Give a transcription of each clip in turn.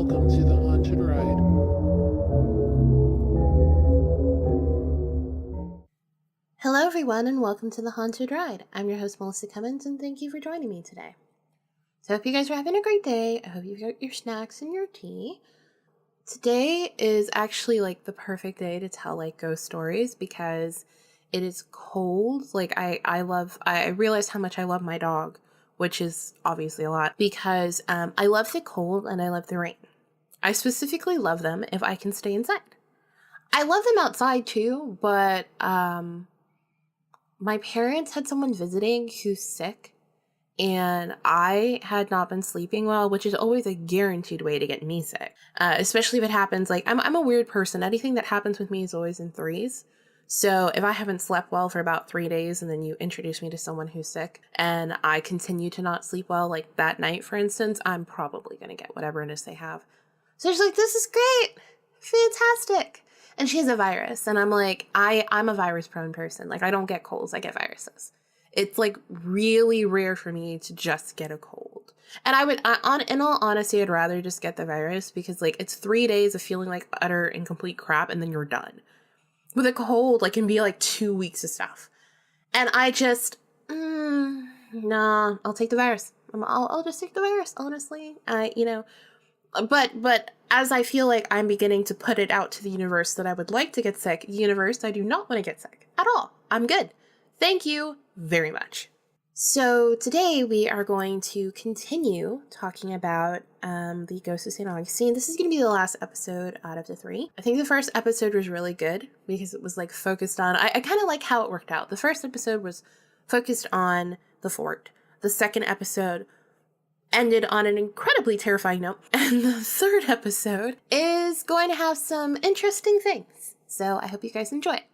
welcome to the Haunted Ride. Hello everyone and welcome to the Haunted Ride. I'm your host Melissa Cummins and thank you for joining me today. So I hope you guys are having a great day. I hope you've got your snacks and your tea. Today is actually like the perfect day to tell like ghost stories because it is cold. Like I realized how much I love my dog, which is obviously a lot because I love the cold and I love the rain. I specifically love them if I can stay inside. I love them outside too, but my parents had someone visiting who's sick and I had not been sleeping well, which is always a guaranteed way to get me sick. Especially if it happens, like I'm a weird person. Anything that happens with me is always in threes. So if I haven't slept well for about 3 days and then you introduce me to someone who's sick and I continue to not sleep well, like that night, for instance, I'm probably going to get whatever it is they have. So she's like, this is great. Fantastic. And she has a virus. And I'm like, I'm a virus prone person. Like I don't get colds. I get viruses. It's like really rare for me to just get a cold. And in all honesty, I'd rather just get the virus because like it's 3 days of feeling like utter and complete crap and then you're done. With a cold, like can be like 2 weeks of stuff. And I just, nah, I'll take the virus. I'll just take the virus, honestly. But as I feel like I'm beginning to put it out to the universe that I would like to get sick, universe, I do not want to get sick at all. I'm good. Thank you very much. So today we are going to continue talking about the Ghost of St. Augustine. This is going to be the last episode out of the 3. I think the first episode was really good because it was like focused on, I kind of like how it worked out. The first episode was focused on the fort. The second episode ended on an incredibly terrifying note. And the third episode is going to have some interesting things. So I hope you guys enjoy it.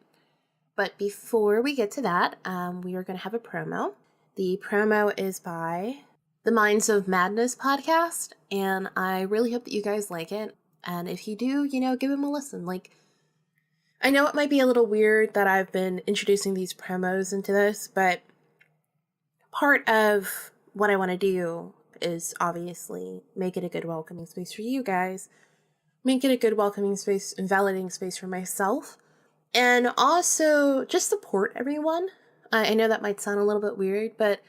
But before we get to that, we are going to have a promo. The promo is by the Minds of Madness podcast, and I really hope that you guys like it. And if you do, give them a listen. Like, I know it might be a little weird that I've been introducing these promos into this, but part of what I want to do is obviously make it a good welcoming space for you guys, make it a good welcoming space and validating space for myself, and also just support everyone. I know that might sound a little bit weird, but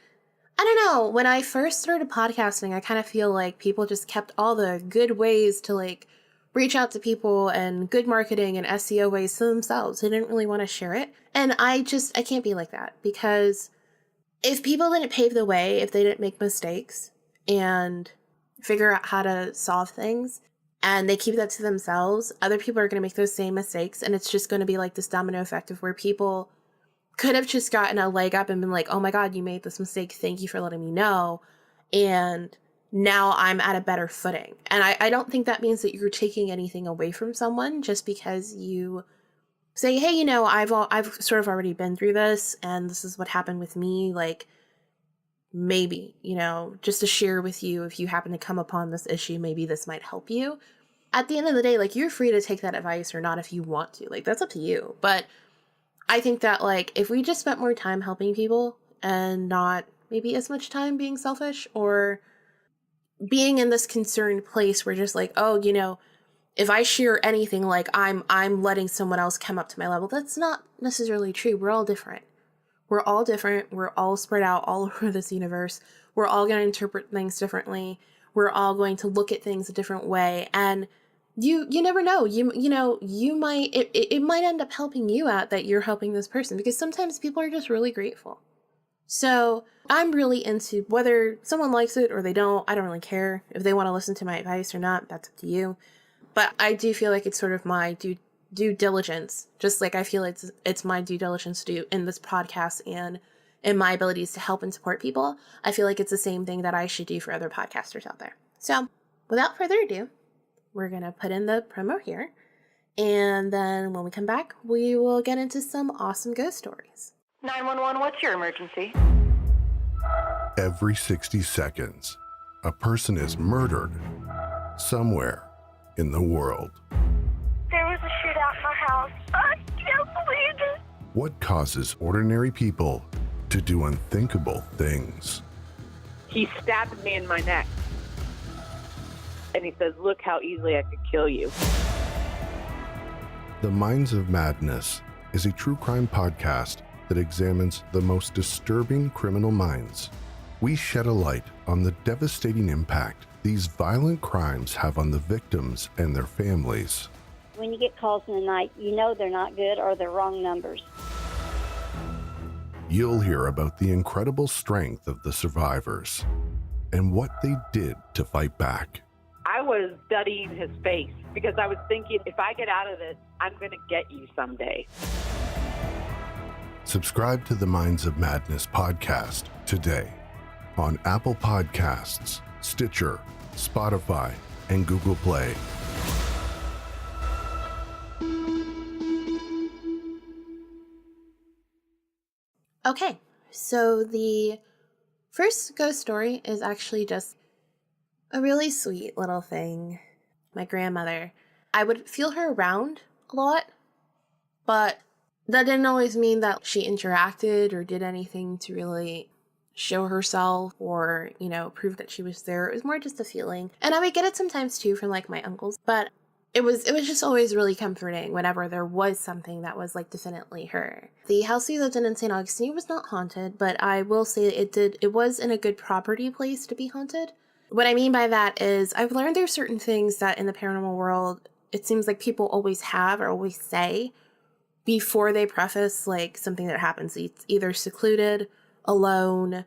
I don't know. When I first started podcasting, I kind of feel like people just kept all the good ways to like reach out to people and good marketing and SEO ways to themselves. They didn't really want to share it. And I can't be like that because if people didn't pave the way, if they didn't make mistakes and figure out how to solve things and they keep that to themselves, other people are going to make those same mistakes. And it's just going to be like this domino effect of where people could have just gotten a leg up and been like, oh my God, you made this mistake. Thank you for letting me know. And now I'm at a better footing. And I don't think that means that you're taking anything away from someone just because you say, hey, I've sort of already been through this and this is what happened with me. Like, maybe, just to share with you, if you happen to come upon this issue, maybe this might help you. At the end of the day, like, you're free to take that advice or not if you want to. Like, that's up to you. But I think that, like, if we just spent more time helping people and not maybe as much time being selfish or being in this concerned place where just like, oh, if I share anything, like, I'm letting someone else come up to my level, that's not necessarily true. We're all different. We're all different. We're all spread out all over this universe. We're all going to interpret things differently. We're all going to look at things a different way. And you never know. You might, it might end up helping you out that you're helping this person because sometimes people are just really grateful. So I'm really into whether someone likes it or they don't. I don't really care if they want to listen to my advice or not. That's up to you. But I do feel like it's sort of my due diligence, just like I feel it's my due diligence to do in this podcast and in my abilities to help and support people. I feel like it's the same thing that I should do for other podcasters out there. So without further ado, we're going to put in the promo here. And then when we come back, we will get into some awesome ghost stories. 911, what's your emergency? Every 60 seconds, a person is murdered somewhere in the world. There was a shootout in my house. I can't believe it. What causes ordinary people to do unthinkable things? He stabbed me in my neck. And he says, look how easily I could kill you. The Minds of Madness is a true crime podcast that examines the most disturbing criminal minds. We shed a light on the devastating impact these violent crimes have on the victims and their families. When you get calls in the night, you know they're not good or they're wrong numbers. You'll hear about the incredible strength of the survivors and what they did to fight back. I was studying his face because I was thinking, if I get out of this, I'm going to get you someday. Subscribe to the Minds of Madness podcast today on Apple Podcasts, Stitcher, Spotify, and Google Play. Okay, so the first ghost story is actually just a really sweet little thing. My grandmother, I would feel her around a lot, but that didn't always mean that she interacted or did anything to really show herself or, prove that she was there. It was more just a feeling. And I would get it sometimes too from like my uncles, but it was just always really comforting whenever there was something that was like definitely her. The house we lived in St. Augustine was not haunted, but I will say it was in a good property place to be haunted. What I mean by that is I've learned there's certain things that in the paranormal world, it seems like people always have or always say before they preface like something that happens. It's either secluded, alone,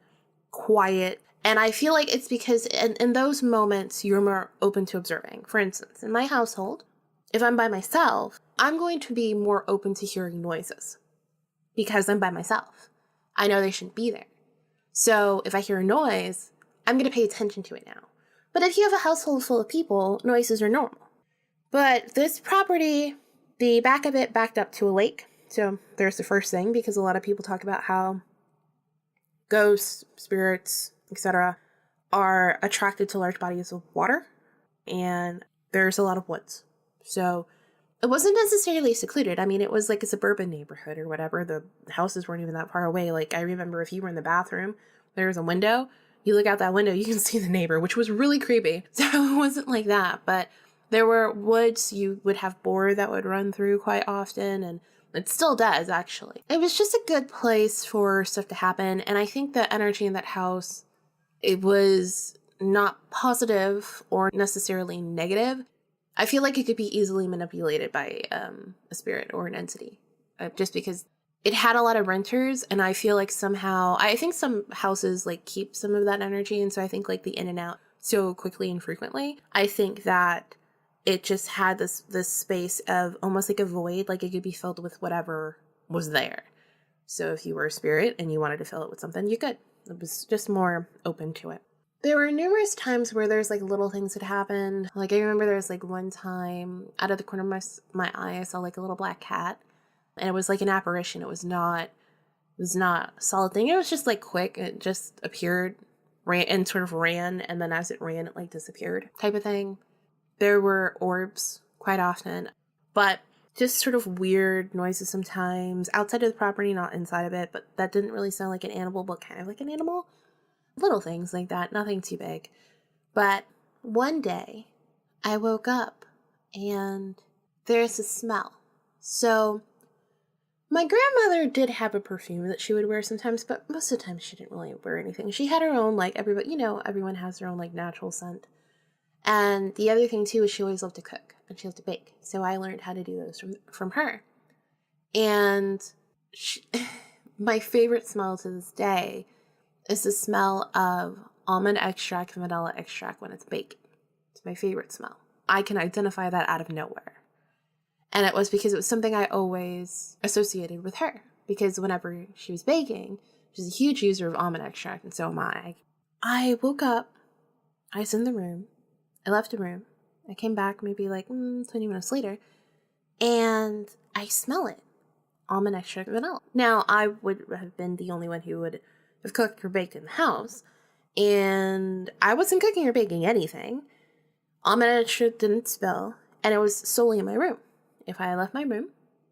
quiet. And I feel like it's because in those moments, you're more open to observing. For instance, in my household, if I'm by myself, I'm going to be more open to hearing noises because I'm by myself. I know they shouldn't be there. So if I hear a noise, I'm going to pay attention to it now. But if you have a household full of people, noises are normal. But this property, the back of it backed up to a lake. So there's the first thing, because a lot of people talk about how ghosts, spirits, etc. are attracted to large bodies of water, and there's a lot of woods. So it wasn't necessarily secluded. I mean, it was like a suburban neighborhood or whatever. The houses weren't even that far away. Like, I remember if you were in the bathroom, there was a window. You look out that window, you can see the neighbor, which was really creepy. So it wasn't like that. But there were woods. You would have boar that would run through quite often, and it still does, actually. It was just a good place for stuff to happen. And I think the energy in that house, it was not positive or necessarily negative. I feel like it could be easily manipulated by a spirit or an entity, just because it had a lot of renters. And I feel like somehow, I think some houses like keep some of that energy. And so I think like the in and out so quickly and frequently, I think that it just had this space of almost like a void, like it could be filled with whatever was there. So if you were a spirit and you wanted to fill it with something, you could. It was just more open to it. There were numerous times where there's like little things that happened. Like I remember there was like one time out of the corner of my eye, I saw like a little black cat, and it was like an apparition. It was not a solid thing. It was just like quick. It just appeared, ran, and then as it ran, it like disappeared type of thing. There were orbs quite often, but just sort of weird noises sometimes outside of the property, not inside of it, but that didn't really sound like an animal, but kind of like an animal. Little things like that, nothing too big. But one day I woke up and there's a smell. So my grandmother did have a perfume that she would wear sometimes, but most of the time she didn't really wear anything. She had her own, like everybody, everyone has their own like natural scent. And the other thing too is she always loved to cook and she loved to bake. So I learned how to do those from her. And my favorite smell to this day is the smell of almond extract and vanilla extract when it's baked. It's my favorite smell. I can identify that out of nowhere. And it was because it was something I always associated with her. Because whenever she was baking, she's a huge user of almond extract, and so am I. I woke up, I was in the room, I left the room, I came back maybe like 20 minutes later, and I smell it. Almond extract and vanilla. Now, I would have been the only one who would have cooked or baked in the house, and I wasn't cooking or baking anything. Almond extract didn't spill, and it was solely in my room. If I left my room,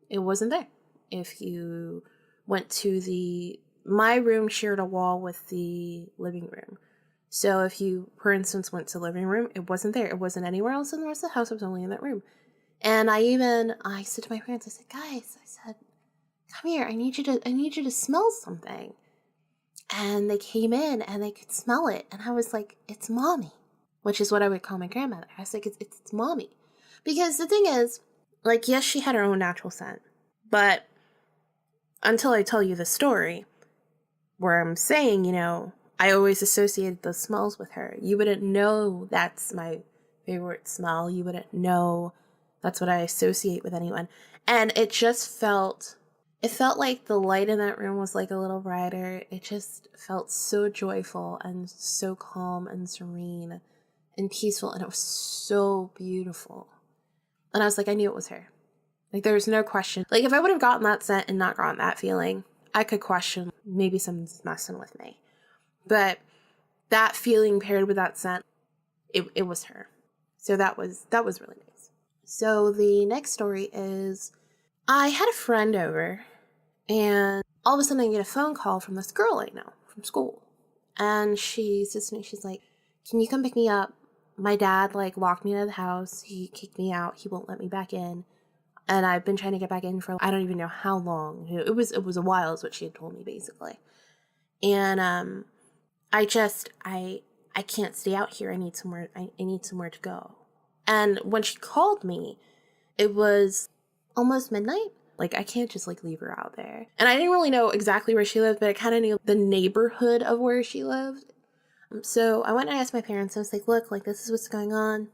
it wasn't there. If you went to my room shared a wall with the living room. So if you, for instance, went to the living room, it wasn't there. It wasn't anywhere else in the rest of the house. It was only in that room. And I said to my parents, I said, guys, I said, come here. I need you to smell something. And they came in and they could smell it. And I was like, it's mommy, which is what I would call my grandmother. I was like, it's mommy. Because the thing is, like, yes, she had her own natural scent. But until I tell you the story, where I'm saying, I always associated those smells with her. You wouldn't know that's my favorite smell. You wouldn't know that's what I associate with anyone. And it felt like the light in that room was like a little brighter. It just felt so joyful and so calm and serene and peaceful. And it was so beautiful. And I was like, I knew it was her. Like, there was no question. Like, if I would have gotten that scent and not gotten that feeling, I could question maybe someone's messing with me. But that feeling paired with that scent, it was her. So that was really nice. So the next story is, I had a friend over, and all of a sudden I get a phone call from this girl I know from school. And she says to me, she's like, can you come pick me up? My dad, locked me out of the house. He kicked me out. He won't let me back in. And I've been trying to get back in for, I don't even know how long. It was a while is what she had told me, basically. And I can't stay out here. I need somewhere to go. And when she called me, it was almost midnight. Like, I can't just leave her out there. And I didn't really know exactly where she lived, but I kind of knew the neighborhood of where she lived. So I went and asked my parents. I was like, look, this is what's going on.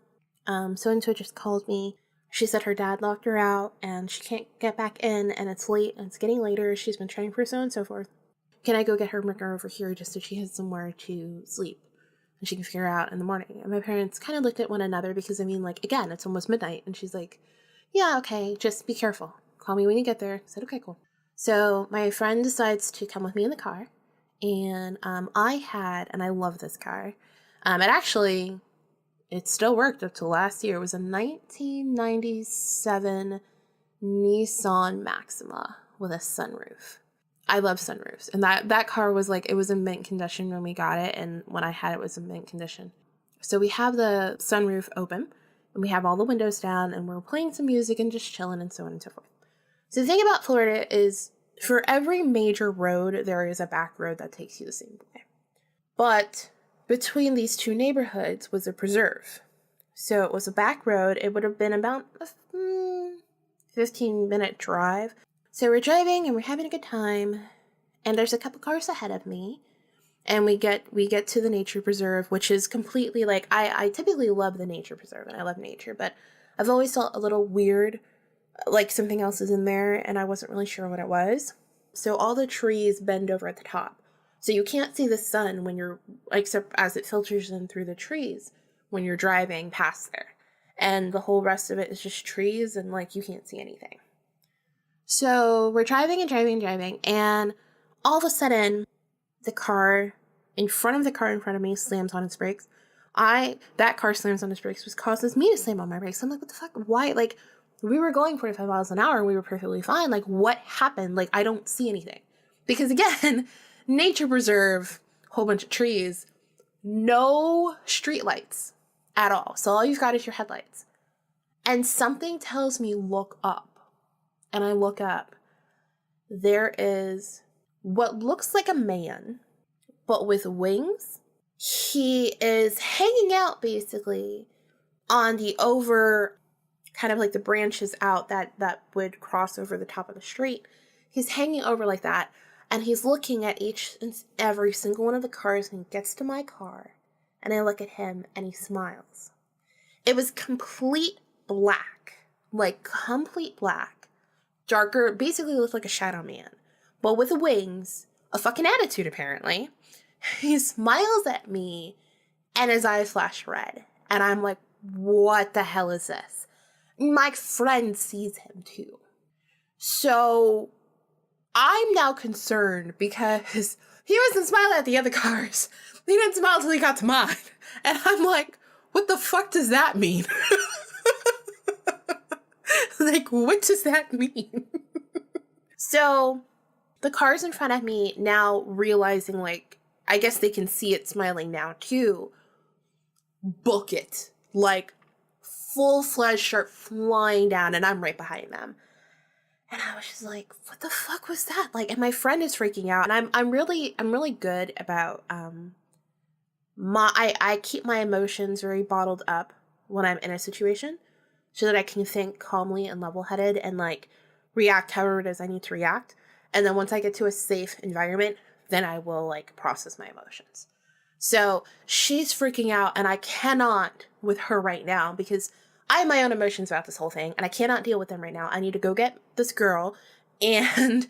So-and-so just called me. She said her dad locked her out and she can't get back in, and it's late and it's getting later. She's been trying for so and so forth. Can I go get her and bring her over here just so she has somewhere to sleep and she can figure out in the morning? And my parents kind of looked at one another because, again, it's almost midnight. And she's like, yeah, okay, just be careful. Call me when you get there. I said, okay, cool. So my friend decides to come with me in the car. And I love this car. It still worked up to last year. It was a 1997 Nissan Maxima with a sunroof. I love sunroofs. And that car was it was in mint condition when we got it. And when I had it, it was in mint condition. So we have the sunroof open and we have all the windows down and we're playing some music and just chilling and so on and so forth. So the thing about Florida is, for every major road, there is a back road that takes you the same way. But between these two neighborhoods was a preserve. So it was a back road. It would have been about a 15-minute drive. So we're driving and we're having a good time. And there's a couple cars ahead of me. And we get to the nature preserve, which is completely I typically love the nature preserve and I love nature. But I've always felt a little weird, like something else is in there and I wasn't really sure what it was. So all the trees bend over at the top. So you can't see the sun when you're, except as it filters in through the trees when you're driving past there. And the whole rest of it is just trees and you can't see anything. So we're driving and driving and driving. And all of a sudden, the car in front of me slams on its brakes. That car slams on its brakes, which causes me to slam on my brakes. I'm like, what the fuck? Why? We were going 45 miles an hour and we were perfectly fine. What happened? I don't see anything. Because again, nature preserve, whole bunch of trees, no street lights at all. So all you've got is your headlights. And something tells me, look up. And I look up. There is what looks like a man, but with wings. He is hanging out basically on the kind of the branches out that would cross over the top of the street. He's hanging over like that. And he's looking at each and every single one of the cars, and he gets to my car, and I look at him, and he smiles. It was complete black, complete black, darker, basically looked like a shadow man, but with wings, a fucking attitude apparently. He smiles at me, and his eyes flash red, and I'm like, what the hell is this? My friend sees him too. So I'm now concerned because he wasn't smiling at the other cars. He didn't smile until he got to mine. And I'm like, what the fuck does that mean? What does that mean? So the cars in front of me now realizing I guess they can see it smiling now too, book it. Like, full-fledged start flying down, and I'm right behind them. And I was just like, what the fuck was that? Like, and my friend is freaking out. And I'm really good about, I keep my emotions very bottled up when I'm in a situation so that I can think calmly and level-headed and, like, react however it is I need to react. And then once I get to a safe environment, then I will, like, process my emotions. So she's freaking out, and I cannot with her right now because I have my own emotions about this whole thing, and I cannot deal with them right now. I need to go get this girl, and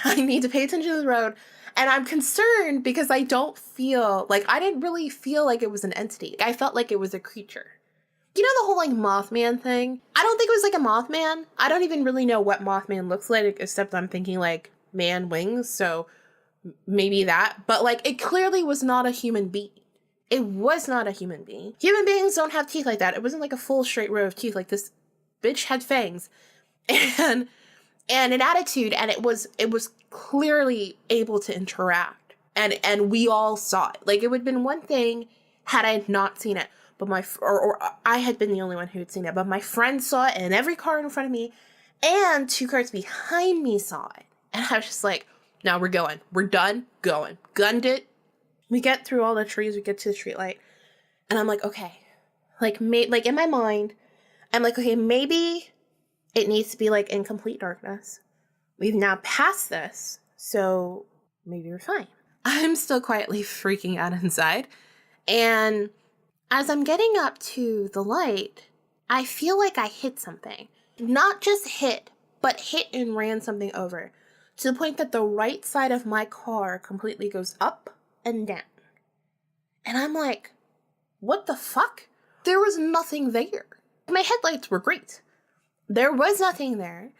I need to pay attention to the road. And I'm concerned because I don't feel, like, I didn't really feel like it was an entity. I felt like it was a creature. You know the whole, like, Mothman thing? I don't think it was, like, a Mothman. I don't even really know what Mothman looks like, except I'm thinking, like, man wings, so maybe that. But, like, it clearly was not a human being. It was not a human being. Human beings don't have teeth like that. It wasn't like a full straight row of teeth. Like, this bitch had fangs and an attitude, and it was clearly able to interact. And we all saw it. Like, it would have been one thing had I not seen it, but or I had been the only one who had seen it. But my friend saw it, and every car in front of me and 2 cars behind me saw it. And I was just like, no, we're going. We're done going. Gunned it. We get through all the trees, we get to the streetlight, and I'm like, okay, like in my mind, I'm like, okay, maybe it needs to be, like, in complete darkness. We've now passed this, so maybe we're fine. I'm still quietly freaking out inside, and as I'm getting up to the light, I feel like I hit something. Not just hit, but hit and ran something over, to the point that the right side of my car completely goes up and down. And I'm like, what the fuck? There was nothing there. My headlights were great. There was nothing there.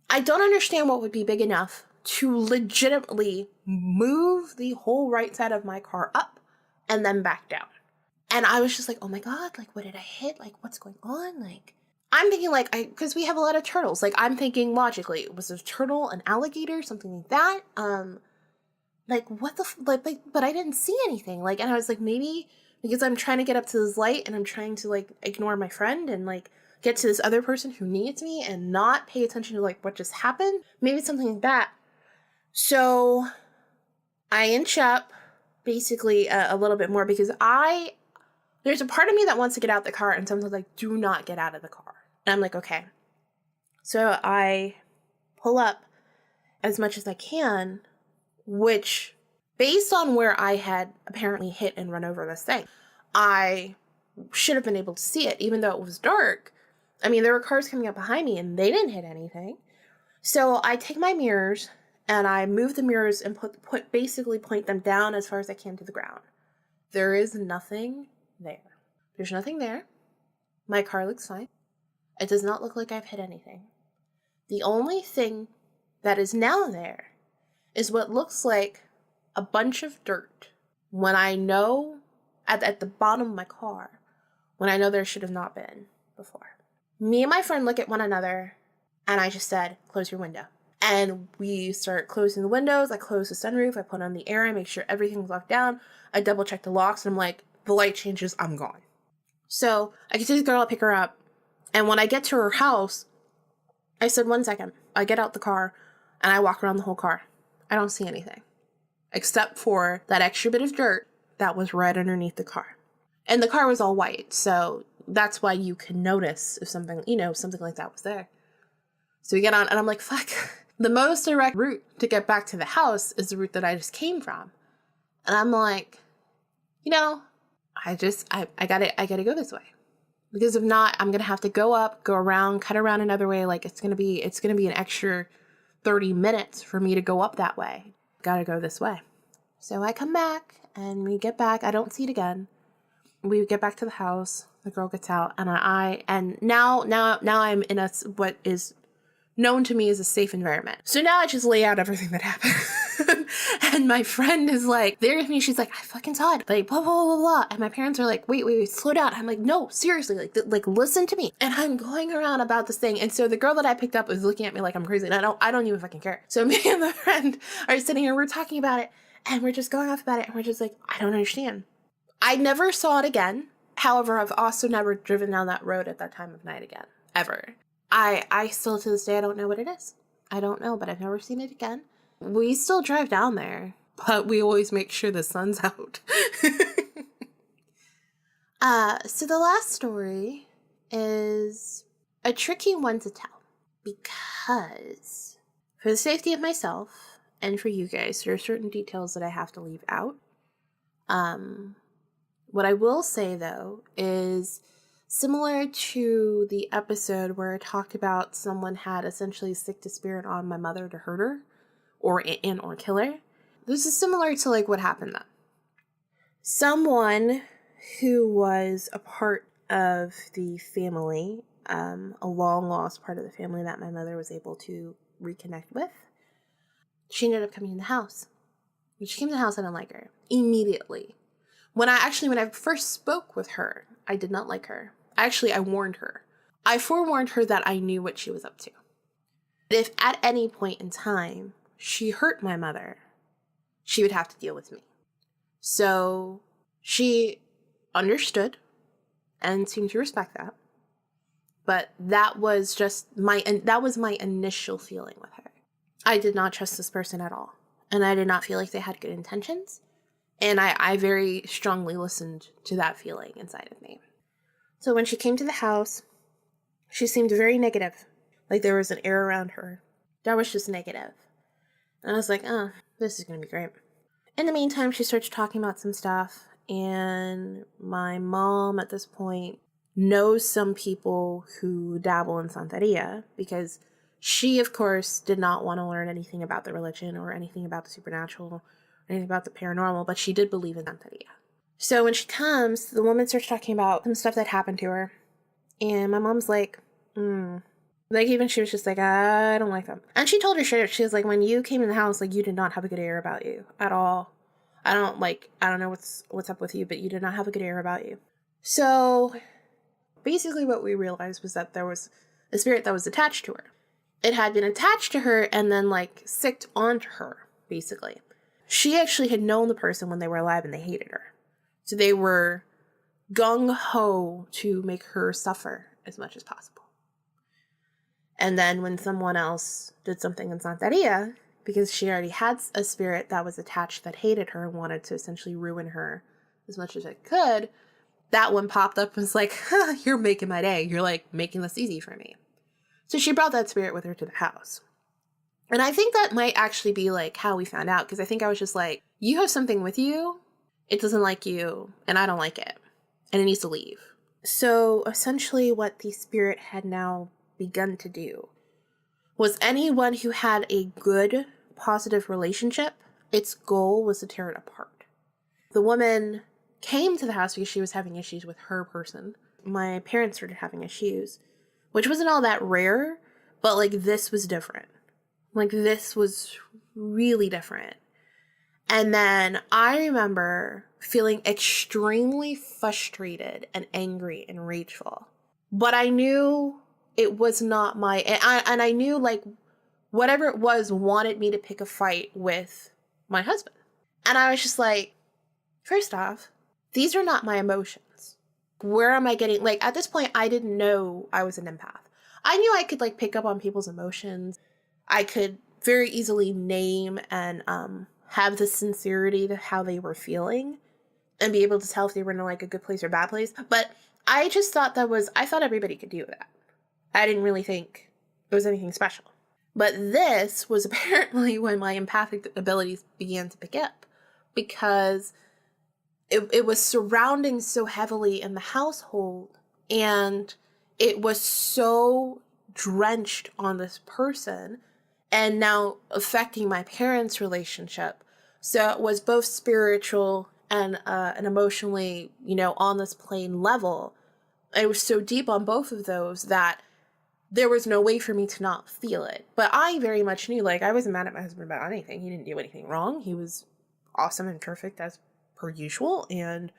I don't understand what would be big enough to legitimately move the whole right side of my car up and then back down. And I was just like, oh my God, like, what did I hit? Like, what's going on? Like, I'm thinking, like, because we have a lot of turtles. Like, I'm thinking logically, was a turtle an alligator, something like that? Like, what the, like, but I didn't see anything. Like, and I was like, maybe because I'm trying to get up to this light and I'm trying to, like, ignore my friend and, like, get to this other person who needs me and not pay attention to, like, what just happened. Maybe it's something like that. So I inch up basically a little bit more because there's a part of me that wants to get out the car and someone's like, do not get out of the car. And I'm like, okay. So I pull up as much as I can, which, based on where I had apparently hit and run over this thing, I should have been able to see it, even though it was dark. I mean, there were cars coming up behind me, and they didn't hit anything. So I take my mirrors, and I move the mirrors and basically point them down as far as I can to the ground. There is nothing there. There's nothing there. My car looks fine. It does not look like I've hit anything. The only thing that is now there is what looks like a bunch of dirt when I know, at the bottom of my car, when I know there should have not been before. Me and my friend look at one another, and I just said, close your window. And we start closing the windows. I close the sunroof. I put on the air. I make sure everything's locked down. I double check the locks, and I'm like, the light changes, I'm gone. So I get to the girl, I pick her up, and when I get to her house, I said, 1 second. I get out the car, and I walk around the whole car. I don't see anything, except for that extra bit of dirt that was right underneath the car. And the car was all white, so that's why you can notice if something, something like that was there. So we get on, and I'm like, fuck. The most direct route to get back to the house is the route that I just came from. And I'm like, I gotta go this way. Because if not, I'm gonna have to go around, cut around another way. Like, it's gonna be an extra 30 minutes for me to go up that way. Gotta go this way. So I come back, and we get back. I don't see it again. We get back to the house. The girl gets out, and now I'm in what is known to me as a safe environment. So now I just lay out everything that happened. And my friend is like, there with me. She's like, I fucking saw it. Like, blah, blah, blah, blah. And my parents are like, wait, slow down. I'm like, no, seriously, like, listen to me. And I'm going around about this thing. And so the girl that I picked up was looking at me like I'm crazy. And I don't even fucking care. So me and the friend are sitting here, we're talking about it. And we're just going off about it, and we're just like, I don't understand. I never saw it again. However, I've also never driven down that road at that time of night again, ever. I still, to this day, I don't know what it is. I don't know, but I've never seen it again. We still drive down there, but we always make sure the sun's out. So the last story is a tricky one to tell, because for the safety of myself and for you guys, there are certain details that I have to leave out. What I will say, though, is similar to the episode where I talked about someone had essentially sicked a spirit on my mother to hurt her or kill her. This is similar to like what happened then. Someone who was a part of the family, a long lost part of the family that my mother was able to reconnect with, she ended up coming in the house. When she came to the house, I didn't like her immediately. When I first spoke with her, I did not like her. I warned her. I forewarned her that I knew what she was up to. If at any point in time she hurt my mother, she would have to deal with me. So she understood and seemed to respect that. But that was my initial feeling with her. I did not trust this person at all. And I did not feel like they had good intentions. And I very strongly listened to that feeling inside of me. So when she came to the house, she seemed very negative. Like there was an air around her that was just negative. And I was like, oh, this is going to be great. In the meantime, she starts talking about some stuff. And my mom at this point knows some people who dabble in Santeria, because she, of course, did not want to learn anything about the religion or anything about the supernatural or anything about the paranormal, but she did believe in Santeria. So when she comes, the woman starts talking about some stuff that happened to her. And my mom's like, Like, even she was just like, I don't like them. And she told her straight up, she was like, when you came in the house, like, you did not have a good air about you at all. I don't know what's up with you, but you did not have a good air about you. So basically what we realized was that there was a spirit that was attached to her. It had been attached to her and then, like, sicked onto her, basically. She actually had known the person when they were alive and they hated her. So they were gung-ho to make her suffer as much as possible. And then when someone else did something in Santeria, because she already had a spirit that was attached that hated her and wanted to essentially ruin her as much as it could, that one popped up and was like, you're making my day. You're, like, making this easy for me. So she brought that spirit with her to the house. And I think that might actually be, like, how we found out, because I think I was just like, you have something with you, it doesn't like you, and I don't like it, and it needs to leave. So essentially what the spirit had now begun to do was anyone who had a good, positive relationship, its goal was to tear it apart. The woman came to the house because she was having issues with her person. My parents started having issues, which wasn't all that rare, but, like, this was different. Like, this was really different. And then I remember feeling extremely frustrated and angry and rageful. But I knew it was not my... And I knew, like, whatever it was wanted me to pick a fight with my husband. And I was just like, first off, these are not my emotions. Where am I getting... Like, at this point, I didn't know I was an empath. I knew I could, like, pick up on people's emotions. I could very easily name and have the sincerity to how they were feeling and be able to tell if they were in, like, a good place or bad place. But I just thought I thought everybody could do that. I didn't really think it was anything special. But this was apparently when my empathic abilities began to pick up, because it was surrounding so heavily in the household, and it was so drenched on this person and now affecting my parents' relationship. So it was both spiritual and emotionally, on this plane level. It was so deep on both of those that there was no way for me to not feel it. But I very much knew, like, I wasn't mad at my husband about anything. He didn't do anything wrong. He was awesome and perfect as per usual. And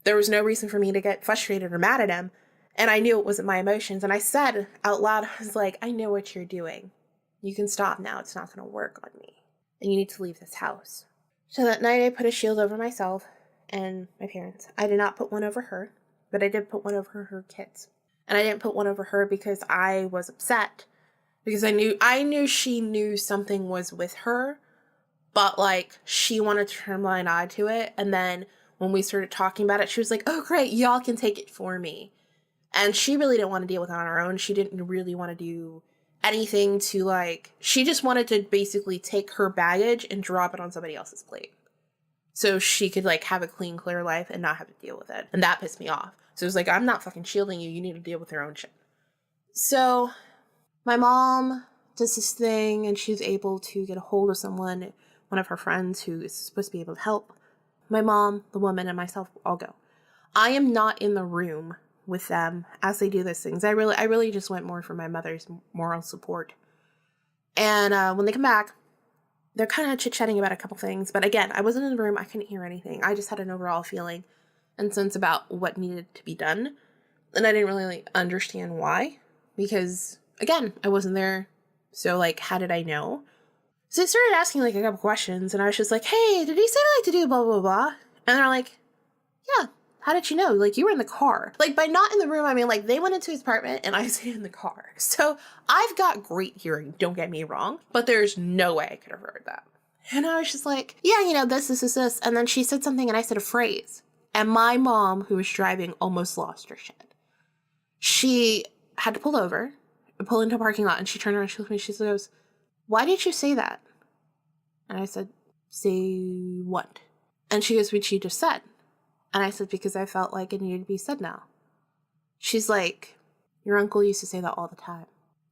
there was no reason for me to get frustrated or mad at him. And I knew it wasn't my emotions. And I said out loud, I was like, I know what you're doing. You can stop now. It's not going to work on me. And you need to leave this house. So that night I put a shield over myself and my parents. I did not put one over her, but I did put one over her kids. And I didn't put one over her because I was upset. Because I knew she knew something was with her, but like she wanted to turn a blind eye to it. And then when we started talking about it, she was like, oh great, y'all can take it for me. And she really didn't want to deal with it on her own. She didn't really want to do anything to like, she just wanted to basically take her baggage and drop it on somebody else's plate. So she could like have a clean, clear life and not have to deal with it. And that pissed me off. So it was like, I'm not fucking shielding you. You need to deal with your own shit. So my mom does this thing and she's able to get a hold of someone, one of her friends who is supposed to be able to help. My mom, the woman, and myself all go. I am not in the room with them as they do these things. I really just went more for my mother's moral support. And when they come back, they're kind of chit-chatting about a couple things. But again, I wasn't in the room. I couldn't hear anything. I just had an overall feeling and sense about what needed to be done. And I didn't really understand why. Because, again, I wasn't there. So, how did I know? So they started asking, a couple questions. And I was just like, hey, did he say to do blah, blah, blah? And they're like, yeah. How did you know? You were in the car. By not in the room, I mean, they went into his apartment and I stayed in the car. So I've got great hearing, don't get me wrong, but there's no way I could have heard that. And I was just like, yeah, this. And then she said something and I said a phrase. And my mom, who was driving, almost lost her shit. She had to pull over, pull into a parking lot, and she turned around, she looked at me, she goes, why did you say that? And I said, say what? And she goes, what you just said. And I said, because I felt like it needed to be said now. She's like, your uncle used to say that all the time.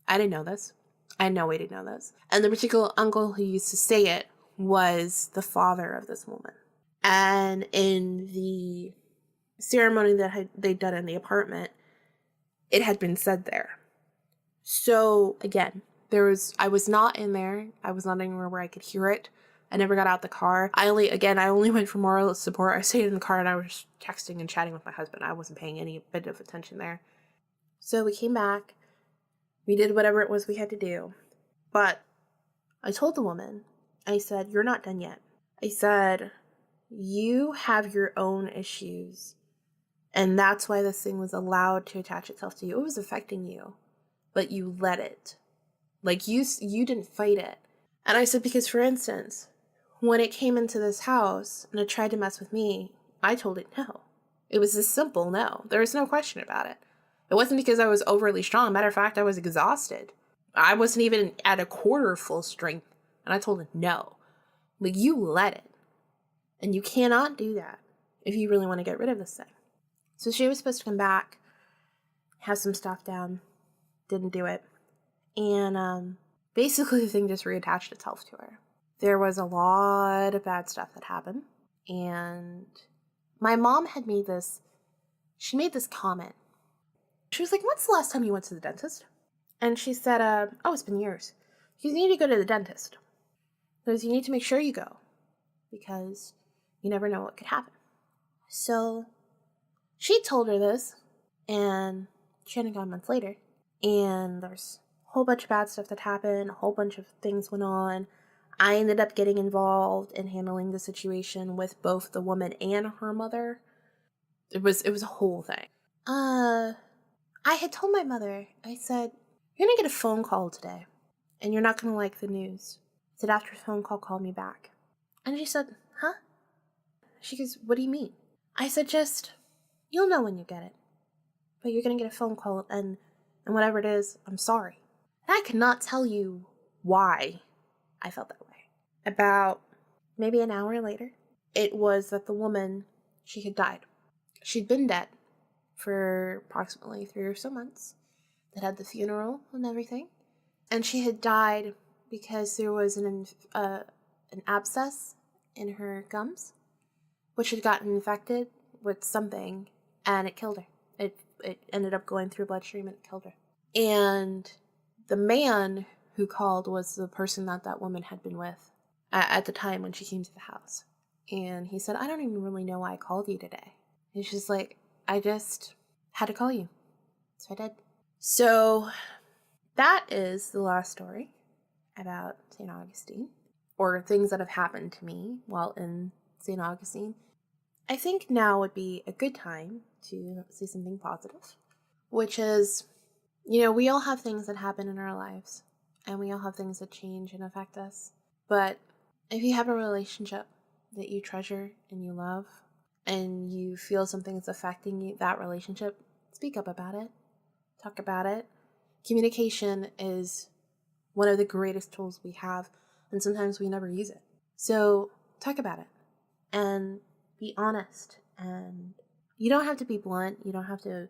I didn't know this. I had no way to know this. And the particular uncle who used to say it was the father of this woman. And in the ceremony that they'd done in the apartment, it had been said there. So again, I was not in there. I was not anywhere where I could hear it. I never got out the car. I only went for moral support. I stayed in the car and I was texting and chatting with my husband. I wasn't paying any bit of attention there. So we came back. We did whatever it was we had to do. But I told the woman, I said, you're not done yet. I said, you have your own issues. And that's why this thing was allowed to attach itself to you. It was affecting you, but you let it. You didn't fight it. And I said, because for instance, when it came into this house and it tried to mess with me, I told it no. It was a simple no. There was no question about it. It wasn't because I was overly strong. Matter of fact, I was exhausted. I wasn't even at a quarter full strength. And I told it no. You let it. And you cannot do that if you really want to get rid of this thing. So she was supposed to come back, have some stuff down. Didn't do it. And basically the thing just reattached itself to her. There was a lot of bad stuff that happened. And my mom had made this comment. She was like, when's the last time you went to the dentist? And she said, oh, it's been years. You need to go to the dentist. Because you need to make sure you go. Because you never know what could happen. So she told her this. And she hadn't gone months later. And there's a whole bunch of bad stuff that happened. A whole bunch of things went on. I ended up getting involved in handling the situation with both the woman and her mother. It was a whole thing. I had told my mother, I said, you're going to get a phone call today. And you're not going to like the news. I said, after the phone call, call me back. And she said, huh? She goes, what do you mean? I said, you'll know when you get it. But you're going to get a phone call and whatever it is, I'm sorry. And I cannot tell you why I felt that way. About maybe an hour later, it was that the woman, she had died. She'd been dead for approximately 3 or so months. That had the funeral and everything. And she had died because there was an abscess in her gums, which had gotten infected with something, and it killed her. It ended up going through her bloodstream and it killed her. And the man who called was the person that woman had been with at the time when she came to the house. And he said, I don't even really know why I called you today. And she's like, I just had to call you. So I did. So that is the last story about St. Augustine. or things that have happened to me while in St. Augustine, I think now would be a good time to say something positive, which is, we all have things that happen in our lives, and we all have things that change and affect us. But if you have a relationship that you treasure and you love, and you feel something is affecting you, that relationship, speak up about it. Talk about it. Communication is one of the greatest tools we have, and sometimes we never use it. So talk about it and be honest. And you don't have to be blunt. You don't have to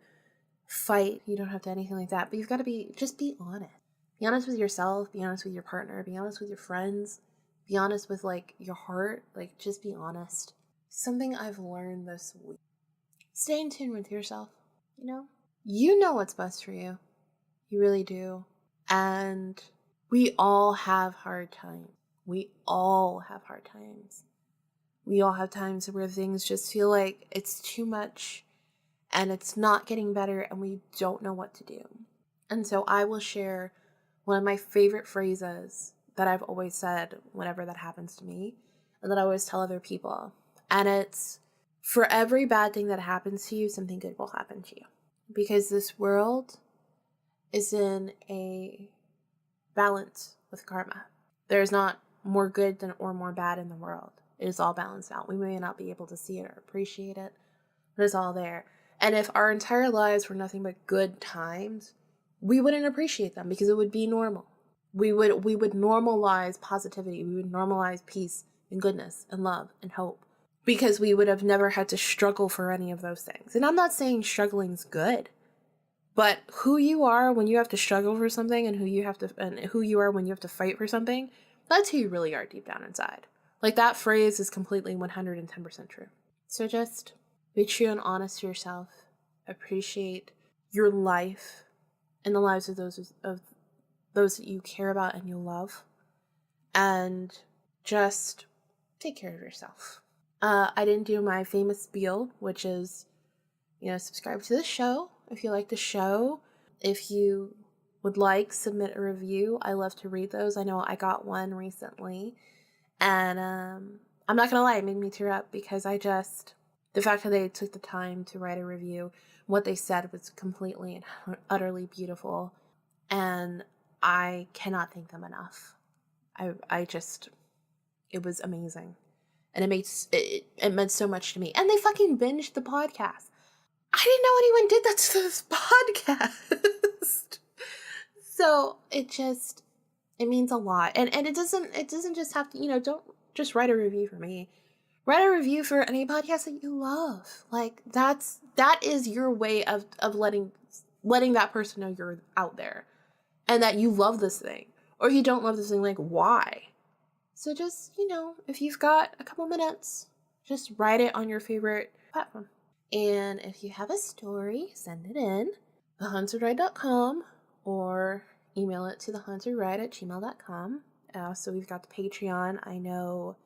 fight. You don't have to anything like that. But you've got to just be honest. Be honest with yourself. Be honest with your partner. Be honest with your friends. Be honest with your heart. Just be honest. Something I've learned this week. Stay in tune with yourself. You know what's best for you. You really do. And we all have hard times. We all have hard times. We all have times where things just feel like it's too much and it's not getting better and we don't know what to do. And so I will share one of my favorite phrases that I've always said whenever that happens to me and that I always tell other people. And it's, for every bad thing that happens to you, something good will happen to you. Because this world is in a balance with karma. There's not more good or more bad in the world. It is all balanced out. We may not be able to see it or appreciate it, but it's all there. And if our entire lives were nothing but good times, we wouldn't appreciate them because it would be normal. We would normalize positivity. We would normalize peace and goodness and love and hope because we would have never had to struggle for any of those things. And I'm not saying struggling's good, but who you are when you have to struggle for something and who you are when you have to fight for something, that's who you really are deep down inside. That phrase is completely 110% true. So just be true and honest to yourself. Appreciate your life and the lives of those that you care about and you love. And just take care of yourself. I didn't do my famous spiel, which is, subscribe to the show if you like the show. If you would submit a review. I love to read those. I know I got one recently. And I'm not going to lie, it made me tear up because the fact that they took the time to write a review, what they said was completely and utterly beautiful. And I cannot thank them enough. It was amazing. And it meant so much to me. And they fucking binged the podcast. I didn't know anyone did that to this podcast. So it means a lot. And it doesn't just have to, don't just write a review for me. Write a review for any podcast that you love. That is your way of letting that person know you're out there and that you love this thing. Or if you don't love this thing, why? So just, if you've got a couple minutes, just write it on your favorite platform. And if you have a story, send it in, thehauntedride.com, or email it to thehauntedride@gmail.com. So we've got the Patreon. I know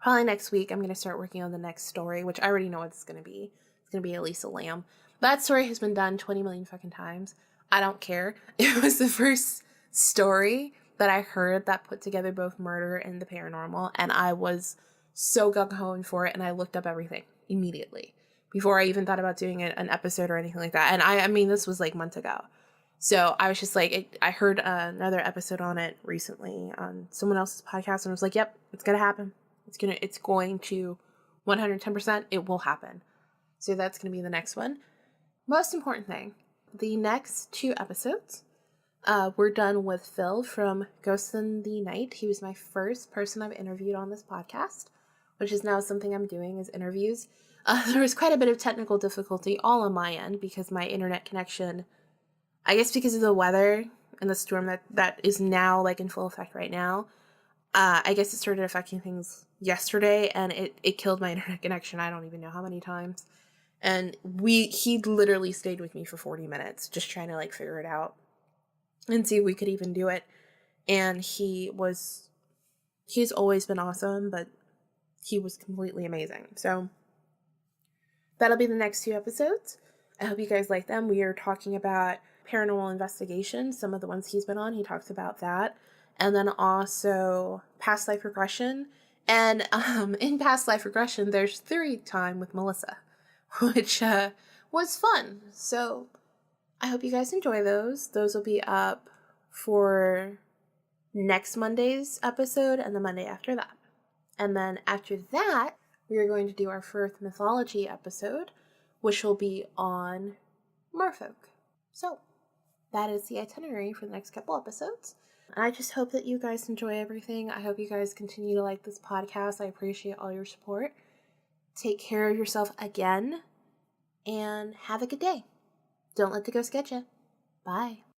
probably next week I'm going to start working on the next story, which I already know what it's going to be. It's going to be Elisa Lamb. That story has been done 20 million fucking times. I don't care. It was the first story that I heard that put together both murder and the paranormal, and I was so gung-ho for it, and I looked up everything immediately before I even thought about doing an episode or anything like that. And I mean, this was months ago. So I was just I heard another episode on it recently on someone else's podcast, and I was like, yep, it's going to happen. It's going to 110%, it will happen. So that's going to be the next one. Most important thing, the next 2 episodes, we're done with Phil from Ghosts in the Night. He was my first person I've interviewed on this podcast, which is now something I'm doing is interviews. There was quite a bit of technical difficulty all on my end because my internet connection, I guess because of the weather and the storm that is now in full effect right now, I guess it started affecting things yesterday and it killed my internet connection. I don't even know how many times. And he literally stayed with me for 40 minutes just trying to figure it out and see if we could even do it. And he's always been awesome, but he was completely amazing. So that'll be the next 2 episodes. I hope you guys like them. We are talking about paranormal investigation. Some of the ones he's been on, he talks about that. and then also past life regression. And in past life regression, there's theory time with Melissa, which was fun. So I hope you guys enjoy those. Those will be up for next Monday's episode and the Monday after that. And then after that, we are going to do our first mythology episode, which will be on merfolk. So that is the itinerary for the next couple episodes. I just hope that you guys enjoy everything. I hope you guys continue to like this podcast. I appreciate all your support. Take care of yourself again, and have a good day. Don't let the ghost get you. Bye.